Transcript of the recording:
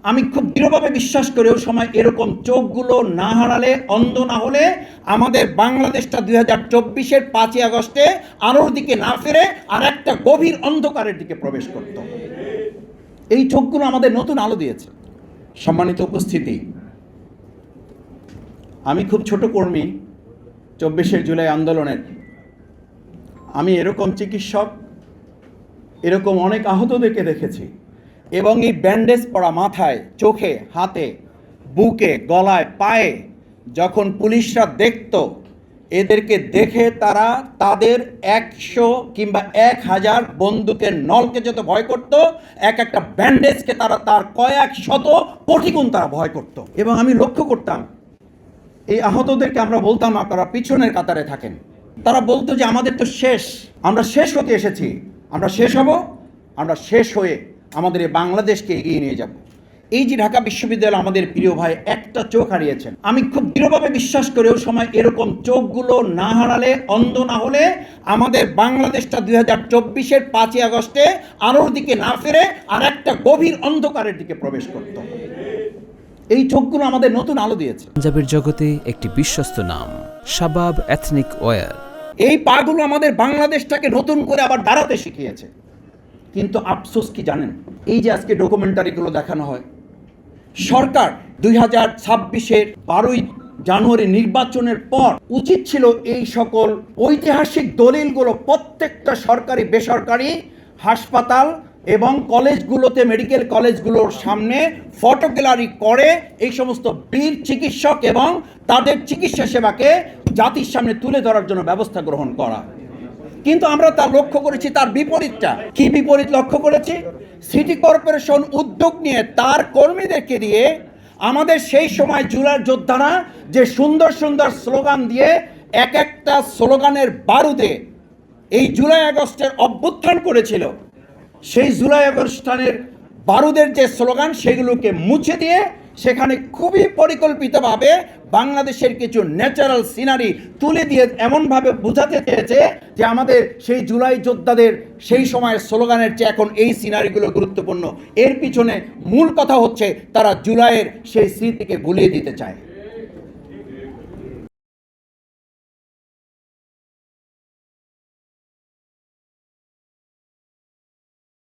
আমি খুব দৃঢ়ভাবে বিশ্বাস করি ওই সময় এরকম চোখগুলো না হারালে, অন্ধ না হলে আমাদের বাংলাদেশটা 2024-এর 5ই আগস্টে আলোর দিকে না ফিরে আর একটা গভীর অন্ধকারের দিকে প্রবেশ করত। এই চোখগুলো আমাদের নতুন আলো দিয়েছে। সম্মানিত উপস্থিতি, আমি খুব ছোট কর্মী 24শে জুলাই আন্দোলনের। আমি এরকম চিকিৎসক, এরকম অনেক আহতদেরকে দেখেছি, এবং এই ব্যান্ডেজ পরা মাথায়, চোখে, হাতে, বুকে, গলায়, পায়ে যখন পুলিশরা দেখত, এদেরকে দেখে তারা তাদের 100 কিংবা 1000 বন্দুকের নলকে যত ভয় করত, এক একটা ব্যান্ডেজকে তারা তার কয়েক শত কোটি গুণ তারা ভয় করত। এবং আমি লক্ষ্য করতাম এই আহতদেরকে, আমরা বলতাম আপনারা পিছনের কাতারে থাকেন। তারা বলতো যে আমাদের তো শেষ, আমরা শেষ হতে এসেছি, আমরা শেষ হব, আমরা শেষ হয়ে আমাদের এই বাংলাদেশকে এগিয়ে নিয়ে যাব। এই যে ঢাকা বিশ্ববিদ্যালয় আমাদের প্রিয় ভাই একটা চোখ হারিয়েছেন, আমি খুব দৃঢ়ভাবে বিশ্বাস করি ওই সময় এরকম চোখগুলো না হারালে, অন্ধ না হলে আমাদের বাংলাদেশটা 2024-এর 5ই আগস্টে আলোর দিকে না ফিরে আর একটা গভীর অন্ধকারের দিকে প্রবেশ করত। এই চোখগুলো আমাদের নতুন আলো দিয়েছে। পাঞ্জাবের জগতে একটি বিশ্বস্ত নাম, শাবাব এথনিক ওয়্যার। এই পাগুলো আমাদের বাংলাদেশটাকে নতুন করে আবার দাঁড়াতে শিখিয়েছে। কিন্তু আফসোস কি জানেন, এই যে আজকে ডকুমেন্টারিগুলো দেখানো হয়, সরকার 2026-এর 12ই জানুয়ারি নির্বাচনের পর উচিত ছিল এই সকল ঐতিহাসিক দলিলগুলো প্রত্যেকটা সরকারি বেসরকারি হাসপাতাল এবং কলেজগুলোতে, মেডিকেল কলেজগুলোর সামনে ফটো গ্যালারি করে এই সমস্ত বীর চিকিৎসক এবং তাদের চিকিৎসা সেবাকে জাতির সামনে তুলে ধরার জন্য ব্যবস্থা গ্রহণ করা। কিন্তু আমরা তা লক্ষ্য করেছি তার বিপরীতটা। কি বিপরীত লক্ষ্য করেছি? সিটি কর্পোরেশন উদ্যোগ নিয়ে তার কর্মীদেরকে দিয়ে আমাদের সেই সময় জুলাই যোদ্ধারা যে সুন্দর সুন্দর স্লোগান দিয়ে এক একটা স্লোগানের বারুদে এই জুলাই আগস্টের অভ্যুত্থান করেছিল, সেই জুলাই আগস্টের বারুদের যে স্লোগান সেগুলোকে মুছে দিয়ে সেখানে খুবই পরিকল্পিতভাবে বাংলাদেশের কিছু ন্যাচারাল সিনারি তুলে দিয়ে এমনভাবে বোঝাতে চেয়েছে যে আমাদের সেই জুলাই যোদ্ধাদের সেই সময়ের স্লোগানের চেয়ে এখন এই সিনারিগুলো গুরুত্বপূর্ণ। এর পিছনে মূল কথা হচ্ছে তারা জুলাইয়ের সেই স্মৃতিকে ভুলিয়ে দিতে চায়।